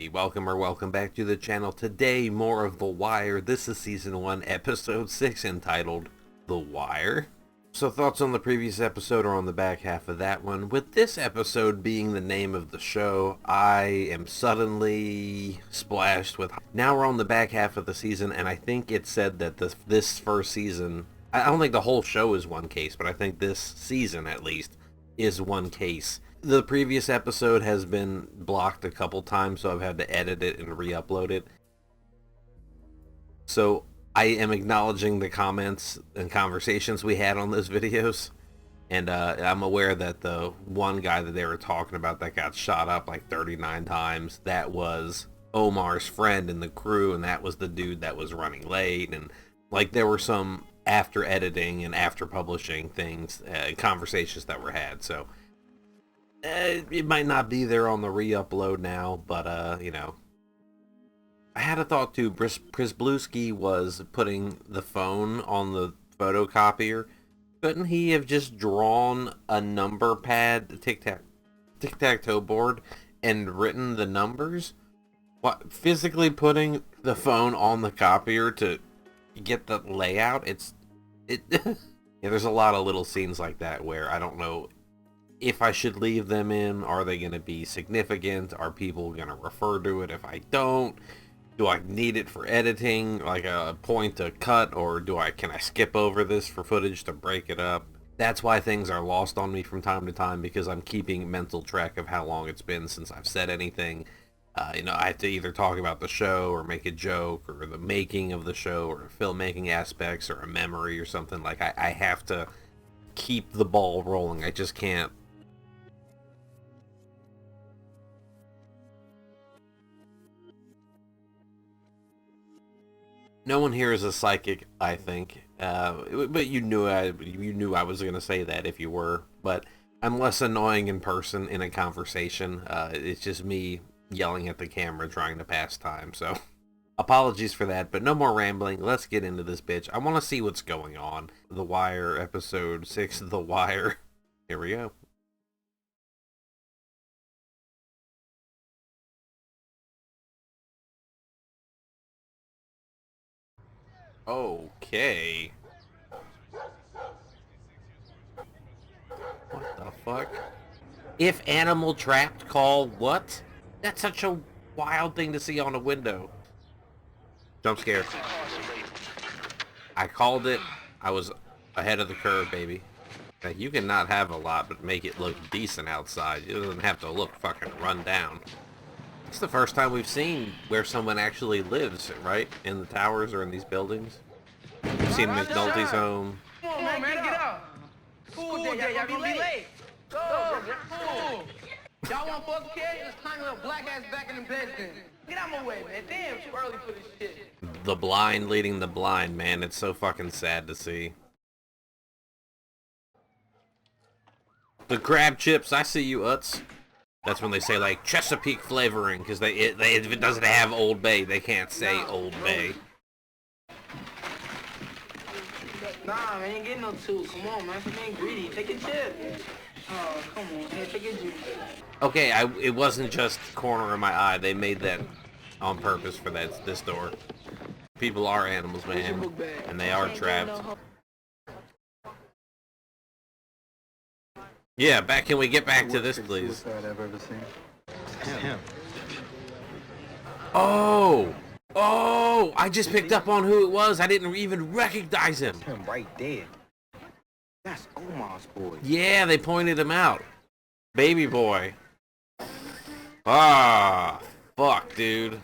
Hey, welcome back to the channel. Today, more of The Wire. This is Season 1, Episode 6, entitled The Wire. So thoughts on the previous episode or on the back half of that one. With this episode being the name of the show, I am suddenly splashed with... Now we're on the back half of the season, and I think it said that this first season... I don't think the whole show is one case, but I think this season, at least, is one case. The previous episode has been blocked a couple times, so I've had to edit it and re-upload it. So I am acknowledging the comments and conversations we had on those videos. And I'm aware that the one guy that they were talking about that got shot up like 39 times, that was Omar's friend in the crew, and that was the dude that was running late. And like there were some after editing and after publishing things, conversations that were had. So it might not be there on the re-upload now, but you know, I had a thought too. Prisbluski was putting the phone on the photocopier. Couldn't he have just drawn a number pad, tic-tac-toe board, and written the numbers? What, physically putting the phone on the copier to get the layout? Yeah, there's a lot of little scenes like that where I don't know if I should leave them in. Are they going to be significant? Are people going to refer to it if I don't? Do I need it for editing, like a point to cut, or can I skip over this for footage to break it up? That's why things are lost on me from time to time, because I'm keeping mental track of how long it's been since I've said anything. You know, I have to either talk about the show or make a joke or the making of the show or filmmaking aspects or a memory or something. Like I have to keep the ball rolling. I just can't. No one here is a psychic, I think, but you knew I was going to say that if you were. But I'm less annoying in person in a conversation. It's just me yelling at the camera trying to pass time. So apologies for that, but no more rambling. Let's get into this bitch. I want to see what's going on. The Wire, Episode 6, The Wire. Here we go. Okay. What the fuck? If animal trapped, call what? That's such a wild thing to see on a window. Jump scare. I called it. I was ahead of the curve, baby. Like, you can not have a lot, but make it look decent outside. It doesn't have to look fucking run down. It's the first time we've seen where someone actually lives, right? In the towers or in these buildings. We've seen McNulty's home. Come on, man, get out. School day, y'all gonna be late. Go, school. Y'all want fuck carry this tiny little black ass back in the bed then. Get out my way, man. Damn, too early for this shit. The blind leading the blind, man. It's so fucking sad to see. The crab chips, I see you, Utz. That's when they say, like, Chesapeake flavoring, because if it doesn't have Old Bay, they can't say Old Bay. Nah, man, ain't getting no two. Come on, man. Some ain't greedy. Take a chip. Oh, come on, man. Take a juice. Okay, it wasn't just corner of my eye. They made that on purpose for this door. People are animals, man, and they are trapped. Yeah, can we get back to this, please? Oh, I just picked up on who it was. I didn't even recognize him. Him right there. That's Omar's boy. Yeah, they pointed him out. Baby boy. Ah, fuck, dude.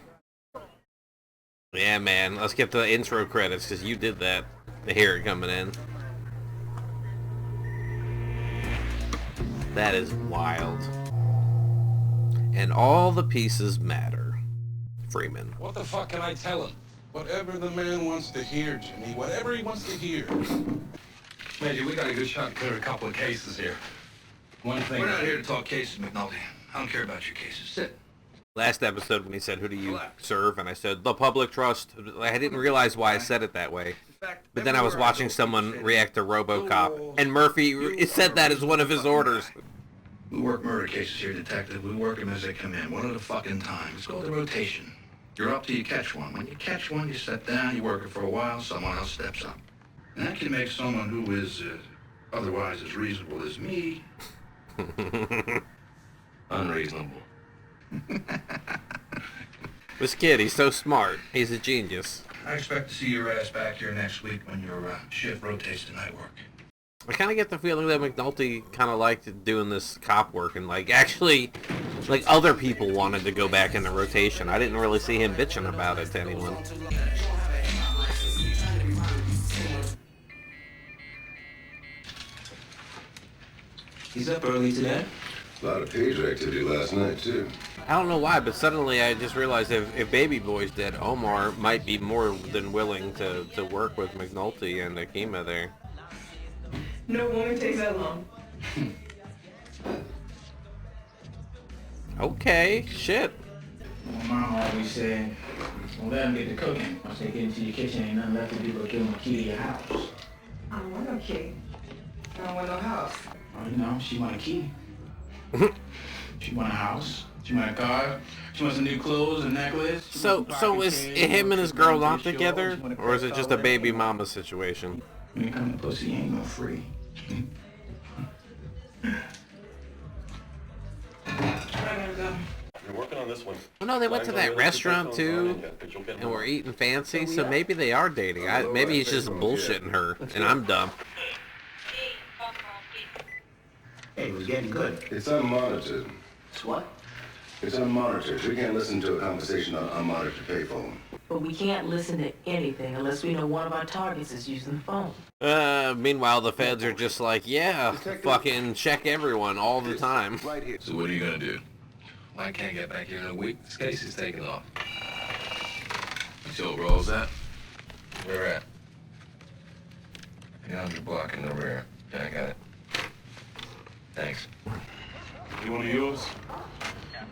Yeah, man. Let's get the intro credits, because you did that. I hear it coming in. That is wild. And all the pieces matter. Freamon. What the fuck can I tell him? Whatever the man wants to hear, Jimmy. Whatever he wants to hear. Major, we got a good shot to clear a couple of cases here. One thing... We're not here to talk cases, McNulty. I don't care about your cases. Sit. Last episode when he said, who do you serve? And I said, the public trust. I didn't realize why I said it that way. But then I was watching someone react to RoboCop, and Murphy said that as one of his orders. We work murder cases here, detective. We work them as they come in, one at a fucking time. It's called the rotation. You're up till you catch one. When you catch one, you sit down, you work it for a while, someone else steps up. And that can make someone who is otherwise as reasonable as me unreasonable. This kid, he's so smart. He's a genius. I expect to see your ass back here next week when your shift rotates to night work. I kind of get the feeling that McNulty kind of liked doing this cop work, and like actually, like other people wanted to go back in the rotation. I didn't really see him bitching about it to anyone. He's up early today. A lot of pager activity last night, too. I don't know why, but suddenly I just realized if Baby Boy's dead, Omar might be more than willing to work with McNulty and Akima there. No woman takes that long. Okay, shit. My mom always said, don't let him get to cooking. Once they get into your kitchen, ain't nothing left to do but give them a key to your house. I don't want no key. I don't want no house. Oh, you know, she want a key. She want a house. She want a car. She wants some new clothes, a necklace. So is him and his girl not together, or is it just a baby mama situation? When it comes to pussy, you ain't no free. You're working on this one. Well, no, they went to that restaurant too, and were eating fancy, so maybe they are dating. Maybe he's just bullshitting her, and I'm dumb. Hey, it was getting good. It's unmonitored. It's what? It's unmonitored. We can't listen to a conversation on unmonitored payphone. But we can't listen to anything unless we know one of our targets is using the phone. Meanwhile, the feds are just like, yeah, fucking check everyone all the time. Right here. So what are you gonna do? I can't get back here in a week. This case is taking off. You see what Rawls at? Where at? 800 block in the rear. Yeah, I got it. Thanks. You one of yours?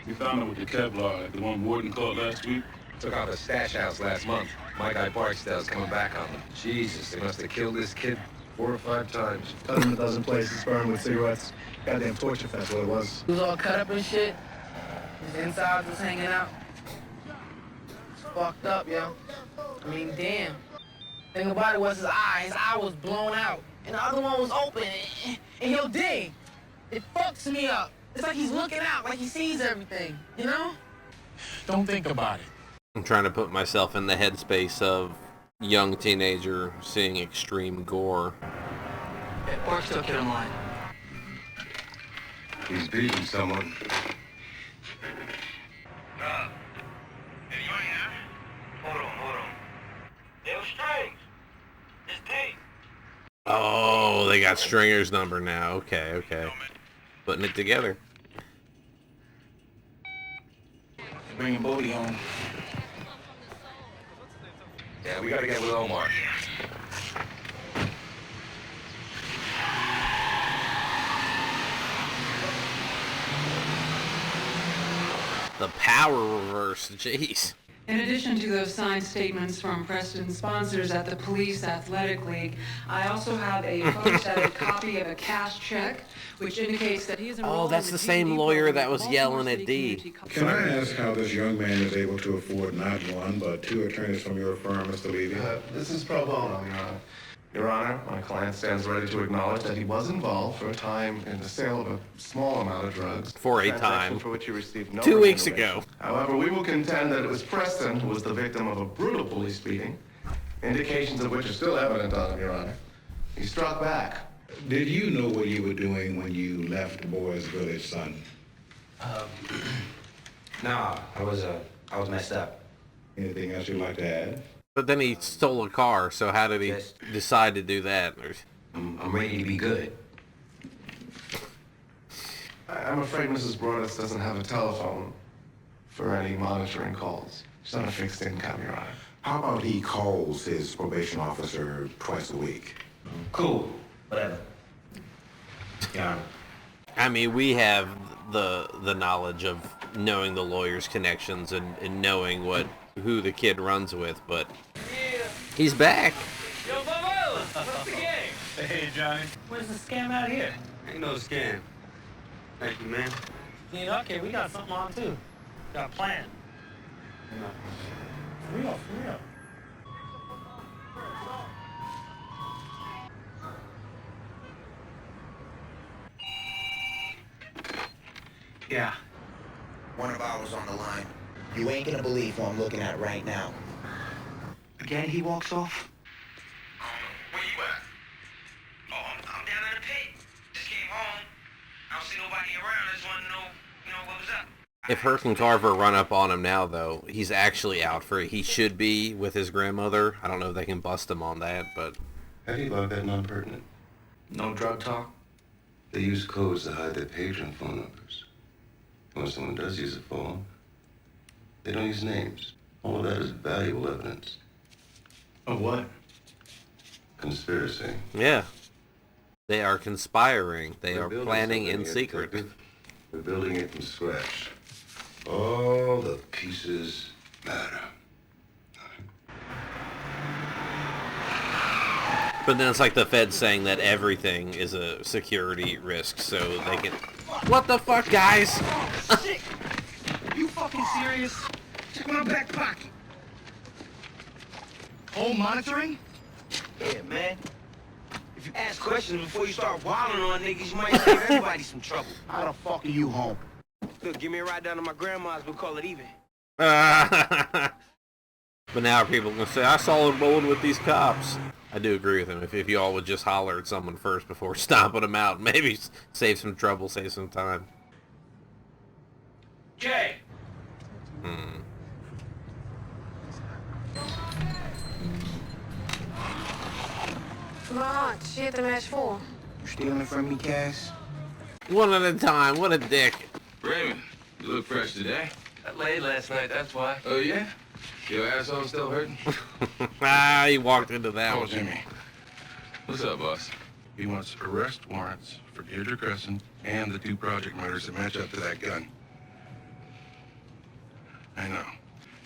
We found it with the Kevlar, the one Warden caught last week. Took out the stash house last month. My guy Barksdale's coming back on them. Jesus, they must have killed this kid 4 or 5 times. Cut him a dozen places, burned with cigarettes. Goddamn torture fest, what it was. He was all cut up and shit. His insides was hanging out. It's fucked up, yo. I mean, damn. Thing about it was his eye. His eye was blown out. And the other one was open. And he'll dig. It fucks me up. It's like he's looking out, like he sees everything, you know? Don't think about it. I'm trying to put myself in the headspace of young teenager seeing extreme gore. Barksdale kid on line. He's beating someone. Oh, they got Stringer's number now. Okay. Putting it together. Bringing Bodie home. Yeah, we gotta get with Omar. The power reverse, jeez. In addition to those signed statements from Preston's sponsors at the Police Athletic League, I also have a photostated copy of a cash check, which indicates that he is enrolled. Oh, that's the same lawyer that was yelling at D. Can I ask how this young man is able to afford not one, but 2 attorneys from your firm, Mr. Levy? This is pro bono, Your Honor. Your Honor, my client stands ready to acknowledge that he was involved for a time in the sale of a small amount of drugs. For a transaction time. For which he received no 2 weeks remuneration. ago. However, we will contend that it was Preston who was the victim of a brutal police beating, indications of which are still evident on him, Your Honor. He struck back. Did you know what you were doing when you left the boys' village, son? No, I was messed up. Anything else you'd like to add? But then he stole a car, so how did he decide to do that? I'm ready to be good. I'm afraid Mrs. Broadus doesn't have a telephone for any monitoring calls. She's on a fixed income, Your Honor. How about he calls his probation officer twice a week? Cool. Whatever. Yeah. I mean, we have the knowledge of knowing the lawyer's connections and knowing who the kid runs with, but he's back. Yo, Bubba, what's the game? Hey, Johnny. Where's the scam out here? Ain't no scam. Thank you, man. Yeah, okay, we got something on too. Got a plan. For real, for real. Yeah. One of ours on the line. You ain't gonna believe who I'm looking at right now. Again, he walks off? Where you at? Oh, I'm down in the pit. Just came home. I don't see nobody around. I just want to know, what was up. If Hurst and Carver run up on him now, though, he's actually out for it. He should be with his grandmother. I don't know if they can bust him on that, but... How do you log that non-pertinent? No drug talk? They use codes to hide their page and phone numbers. When someone does use a phone, they don't use names. All of that is valuable evidence. Of what? Conspiracy. Yeah. They are conspiring. They are building planning in something, secret. detective. We're building it from scratch. All the pieces matter. But then it's like the Fed saying that everything is a security risk, so they can... What the fuck, guys? Oh, shit! You fucking serious? Check my back pocket. Home monitoring? Yeah, man. If you ask questions before you start wilding on niggas, you might save everybody some trouble. How the fuck are you home? Look, give me a ride down to my grandma's, we'll call it even. But now people are going to say, I saw him rolling with these cops. I do agree with him. If you all would just holler at someone first before stomping them out, maybe save some trouble, save some time. Jay! Come on, she hit the match 4. You stealing from me, Cass? One at a time. What a dick. Raymond, you look fresh today. I laid last night, that's why. Oh, yeah? Your asshole still hurting? He walked into that Oh, one. Jimmy. What's up, boss? He wants arrest warrants for Deirdre Crescent and the 2 project murders that match up to that gun. I know.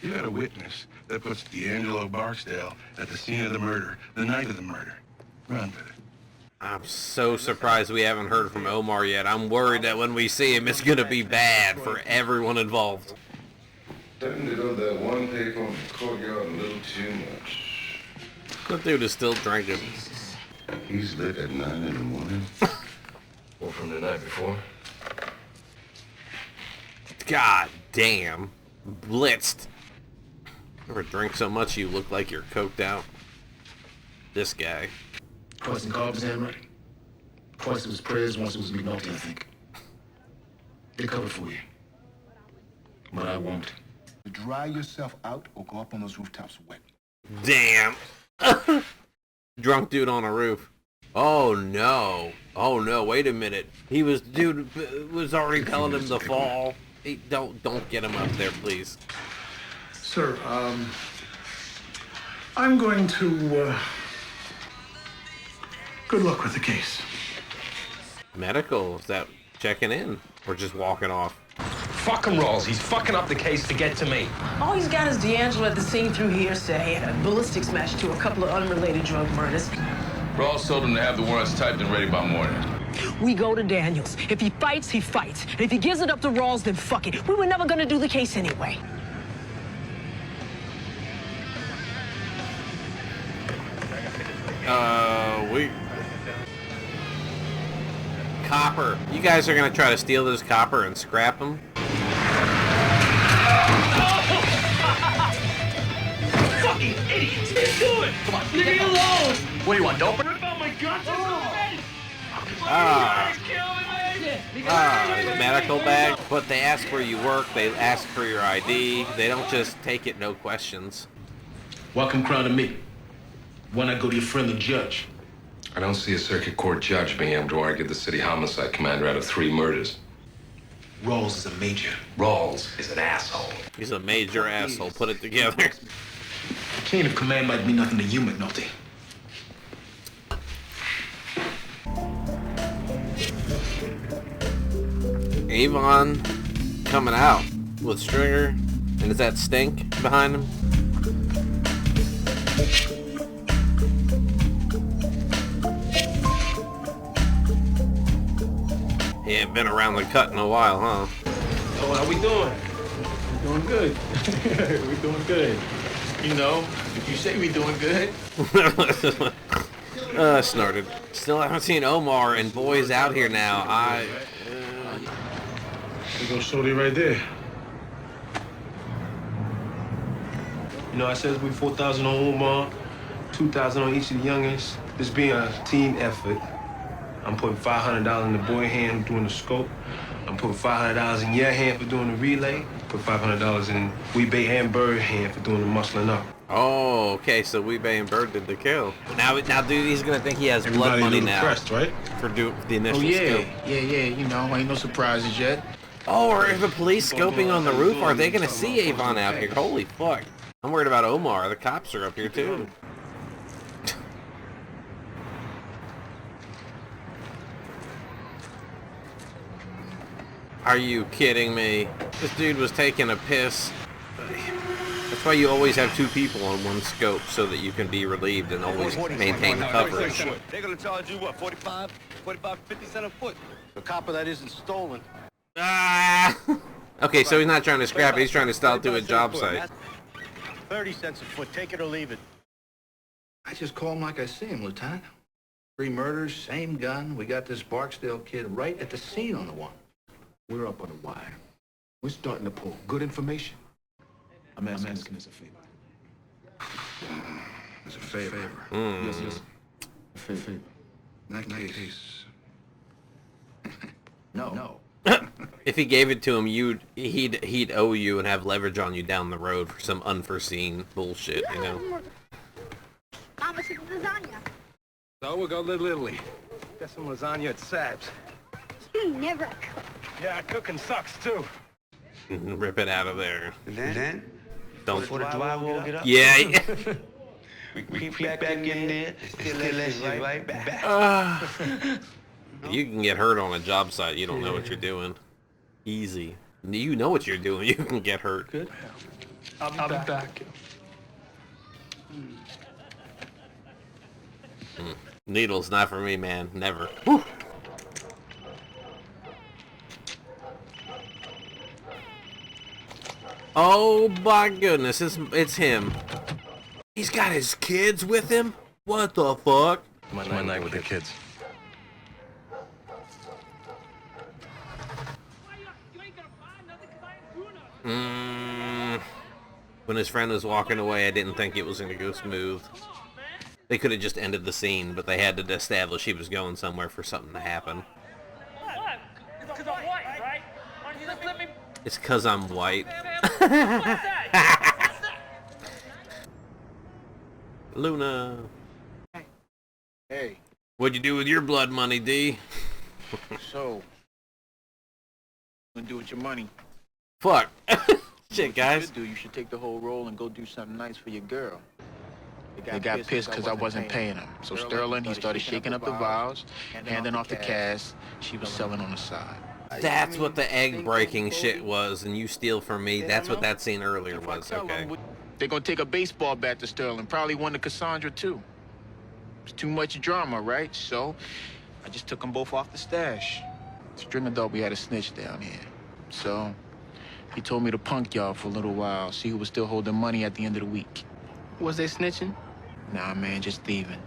You had a witness that puts D'Angelo Barksdale at the scene of the murder, the night of the murder. Run with it. I'm so surprised we haven't heard from Omar yet. I'm worried that when we see him, it's going to be bad for everyone involved. Starting to go to that one payphone in the courtyard a little too much. That dude is still drinking. He's lit at 9 in the morning. One from the night before? God damn. Blitzed. Never drink so much you look like you're coked out. This guy. Twice in Carver's handwriting. Twice it was prayers, once it was McNulty, I think. They covered for you. But I won't. Dry yourself out or go up on those rooftops wet. Damn. Drunk dude on a roof. Oh no. Oh no, wait a minute. Dude was already telling him to fall. Hey, don't get him up there, please. Sir, I'm going to, good luck with the case. Medical, is that checking in? Or just walking off? Fuck him, Rawls. He's fucking up the case to get to me. All he's got is D'Angelo at the scene through hearsay and a ballistics match to a couple of unrelated drug murders. Rawls told him to have the warrants typed and ready by morning. We go to Daniels. If he fights, he fights. And if he gives it up to Rawls, then fuck it. We were never gonna do the case anyway. Copper. You guys are gonna try to steal this copper and scrap him? Fucking idiots! What are you doing? Come on, leave me alone! What do you want, dope? What about my guns? The medical bag. But they ask where you work, they ask for your ID. They don't just take it, no questions. Welcome crowd to me. Why not go to your friend the judge? I don't see a circuit court judge being able to argue the city homicide commander out of 3 murders. Rawls is a major. Rawls is an asshole. He's a major asshole. Put it together. Chain of command might mean nothing to you, McNulty. Avon coming out with Stringer. And is that Stink behind him? He ain't been around the cut in a while, huh? Oh, how we doing? We're doing good. We're doing good. You know, if you say we're doing good. Snorted. Still haven't seen Omar, and boy's out here now. There goes Shorty right there. You know, I said we 4,000 on Omar, 2,000 on each of the youngins. This being a team effort, I'm putting $500 in the boy hand doing the scope. I'm putting $500 in your hand for doing the relay. Put $500 in Weebay and Bird hand for doing the muscling up. Oh, okay, so Weebay and Bird did the kill. Now, dude, he's gonna think he has blood Everybody money look now. impressed, right? For the initial Oh, scope. yeah. You know, ain't no surprises yet. Oh, are the police scoping on the roof? Are they gonna see Avon out here? Holy fuck. I'm worried about Omar. The cops are up here, too. Are you kidding me? This dude was taking a piss. That's why you always have two people on one scope so that you can be relieved and always maintain the coverage. They're gonna charge you what, 45, 50 cents a foot. The copper that isn't stolen. Ah! Okay, so he's not trying to scrap it, he's trying to style to a job site. 30 cents a foot, take it or leave it. I just call him like I see him, Lieutenant. 3 murders, same gun. We got this Barksdale kid right at the scene on the one. We're up on the wire. We're starting to pull good information. I'm asking as a favor. As a favor. Yes. A favor. In that case. No. If he gave it to him, he'd owe you and have leverage on you down the road for some unforeseen bullshit, you know? Mama said lasagna. So we're going to Little Italy. Get some lasagna at Sab's. You never cook. Yeah, cooking sucks too. Rip it out of there. And then? Don't. Before the drywall get up? Yeah. we creep back in there, still let you right back. You can get hurt on a job site. You don't know what you're doing. Easy. You know what you're doing. You can get hurt. Good. I'll be back. Needles, not for me, man. Never. Whew. Oh my goodness, it's him. He's got his kids with him? What the fuck? My night with the kids. When his friend was walking away, I didn't think it was going to go smooth. They could have just ended the scene, but they had to establish he was going somewhere for something to happen. What? It's because I'm white, right? Why don't you just let me... It's 'cause I'm white. Luna. Hey. What'd you do with your blood money, D? So, what do with your money? Fuck. Shit, guys. You should take the whole roll and go do something nice for your girl. They got pissed because I wasn't paying them. So Sterling, he started shaking up the vials, handing off the cash she was selling on the side. That's what the egg breaking shit was, and you steal from me. That's what that scene earlier was. Okay. They're gonna take a baseball bat to Sterling, probably one to Cassandra too. It's too much drama, right? So I just took them both off the stash. Stringer thought we had a snitch down here. So he told me to punk y'all for a little while, see who was still holding money at the end of the week. Was they snitching? Nah, man, just thieving.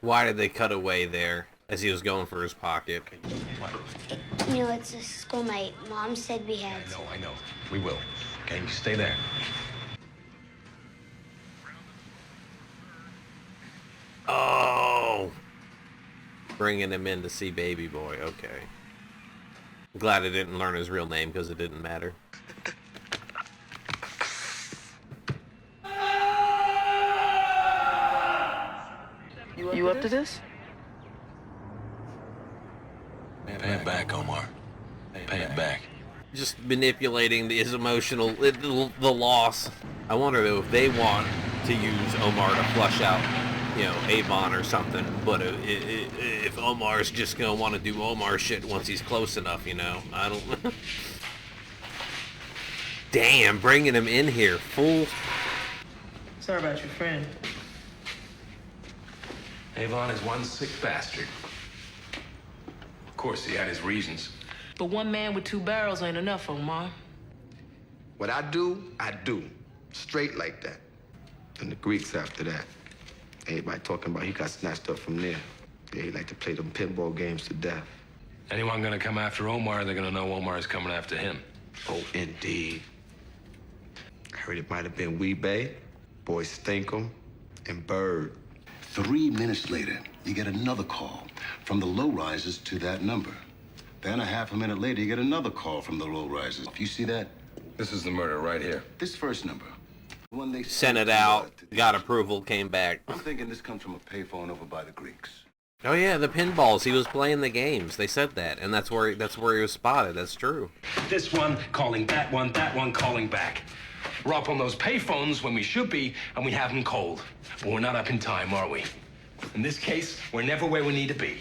Why did they cut away there as he was going for his pocket? You know, it's a school my mom said we had. I know. We will. Okay, you stay there. Oh. Bringing him in to see baby boy. Okay. Glad I didn't learn his real name because it didn't matter. You up to this? Pay it back, Omar. Pay it back. Just manipulating his emotional, the loss. I wonder though if they want to use Omar to flush out, you know, Avon or something. But if Omar's just gonna want to do Omar shit once he's close enough, you know, I don't. Damn, bringing him in here, fool. Sorry about your friend. Avon is one sick bastard. course, he had his reasons. But one man with two barrels ain't enough, Omar. What I do, I do. Straight like that. And the Greeks after that. Everybody talking about he got snatched up from there. They like to play them pinball games to death. Anyone gonna come after Omar, they're gonna know Omar is coming after him. Oh, indeed. I heard it might have been Wee Bay, Boy Stinkum, and Bird. 3 minutes later, you get another call from the low-risers to that number. Then a half a minute later, you get another call from the low-risers. You see that? This is the murder right here. This first number. When they Sent it out, got approval, came back. I'm thinking this comes from a payphone over by the Greeks. Oh yeah, the pinballs. He was playing the games. They said that, and that's where he was spotted. That's true. This one calling that one calling back. We're up on those payphones when we should be, and we have them cold. But we're not up in time, are we? In this case, we're never where we need to be.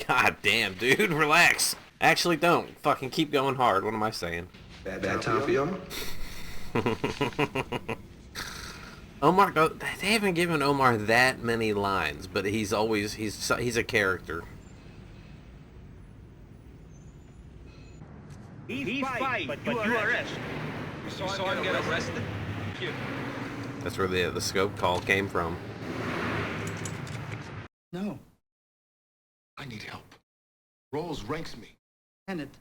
God damn, dude, relax. Actually, don't. Fucking keep going hard. What am I saying? Bad time for you? Omar, they haven't given Omar that many lines, but he's a character. He fight, but you arrest. You saw him get arrested? That's where the scope call came from. No. I need help. Rawls ranks me. Tenant,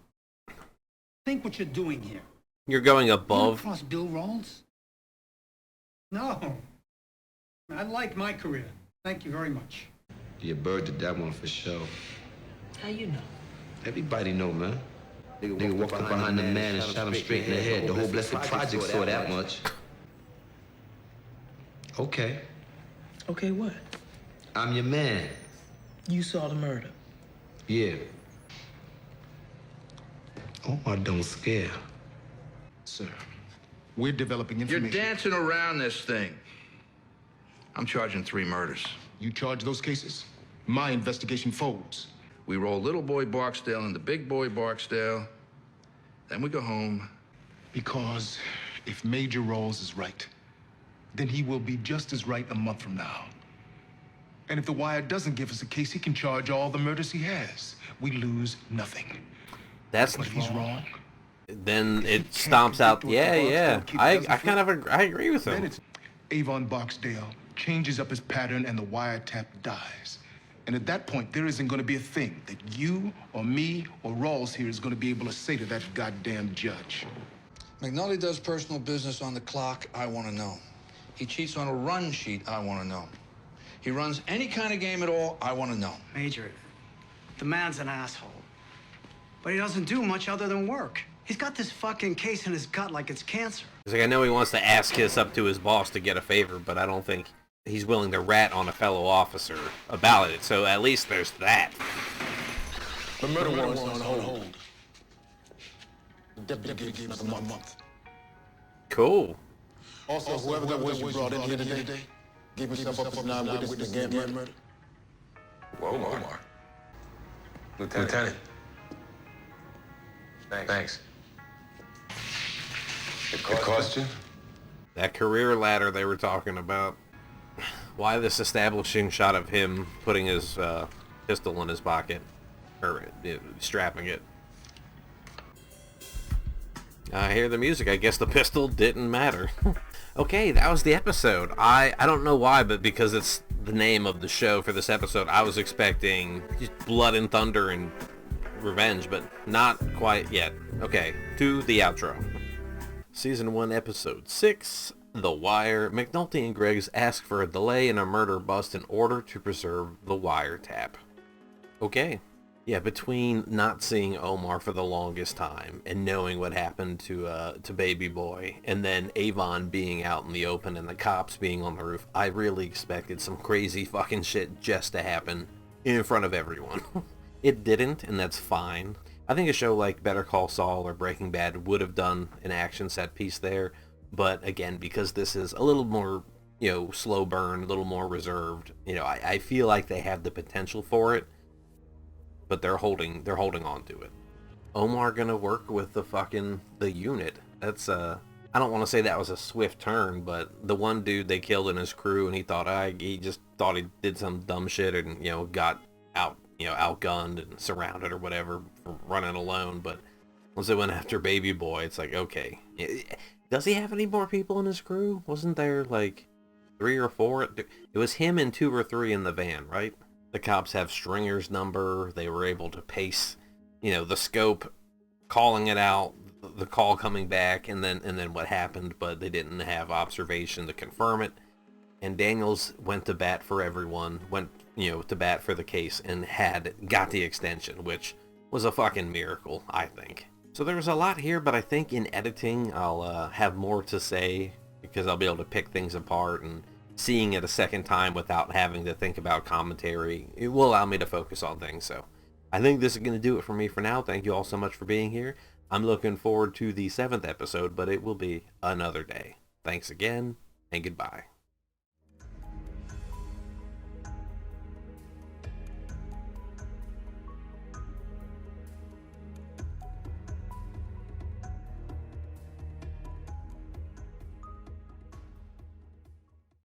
think what you're doing here. You're going You above. cross Bill Rawls? No. I like my career. Thank you very much. Yeah, Bird did that one for sure. How you know? Everybody know, man. Nigga walked up behind the man and shot him straight in the head. The whole blessed project saw that much. Okay. Okay, what? I'm your man. You saw the murder. Yeah. Omar don't scare. Sir, we're developing You're information. dancing around this thing. I'm charging 3 murders. You charge those cases? My investigation folds. We roll little boy Barksdale into big boy Barksdale. Then we go home. Because if Major Rawls is right, then he will be just as right a month from now. And if the Wire doesn't give us a case, he can charge all the murders he has. We lose nothing. That's But if he's wrong, then it stomps out. Yeah. I kind of I agree with then him. it's Avon Barksdale changes up his pattern and the wiretap dies. And at that point, there isn't going to be a thing that you or me or Rawls here is going to be able to say to that goddamn judge. McNulty does personal business on the clock, I want to know. He cheats on a run sheet, I want to know. He runs any kind of game at all, I want to know. Major, the man's an asshole. But he doesn't do much other than work. He's got this fucking case in his gut like it's cancer. He's like, I know he wants to ass kiss up to his boss to get a favor, but I don't think he's willing to rat on a fellow officer about it. So at least there's that. The murder warrant's on hold. The deputy gave us another month. Cool. Also, whoever that was you brought in here today gave himself up as non-witness in the murder. Whoa, Omar. Lieutenant. Thanks. It cost you? That career ladder they were talking about. Why this establishing shot of him putting his pistol in his pocket, or strapping it? I hear the music. I guess the pistol didn't matter. Okay, that was the episode. I don't know why, but because it's the name of the show for this episode, I was expecting just blood and thunder and revenge, but not quite yet. Okay, to the outro. Season 1, Episode 6, The Wire. McNulty and Griggs ask for a delay in a murder bust in order to preserve the wiretap. Okay. Yeah, between not seeing Omar for the longest time and knowing what happened to Baby Boy, and then Avon being out in the open and the cops being on the roof, I really expected some crazy fucking shit just to happen in front of everyone. It didn't, and that's fine. I think a show like Better Call Saul or Breaking Bad would have done an action set piece there, but again, because this is a little more, slow burn, a little more reserved, I feel like they have the potential for it, but they're holding on to it. Omar gonna work with the unit. That's I don't want to say that was a swift turn, but the one dude they killed in his crew, and he just thought he did some dumb shit and got out you know, outgunned and surrounded or whatever for running alone. But once they went after Baby Boy, it's like, okay, does he have any more people in his crew? Wasn't there like 3 or 4? It was him and 2 or 3 in the van, right? The cops have Stringer's number. They were able to pace, you know, the scope, calling it out, the call coming back, and then what happened, but they didn't have observation to confirm it. And Daniels went to bat for everyone, went, you know, to bat for the case, and got the extension, which was a fucking miracle, I think. So there's a lot here, but I think in editing I'll have more to say, because I'll be able to pick things apart, and seeing it a second time without having to think about commentary, it will allow me to focus on things. So I think this is going to do it for me for now. Thank you all so much for being here. I'm looking forward to the 7th episode, but it will be another day. Thanks again, and goodbye.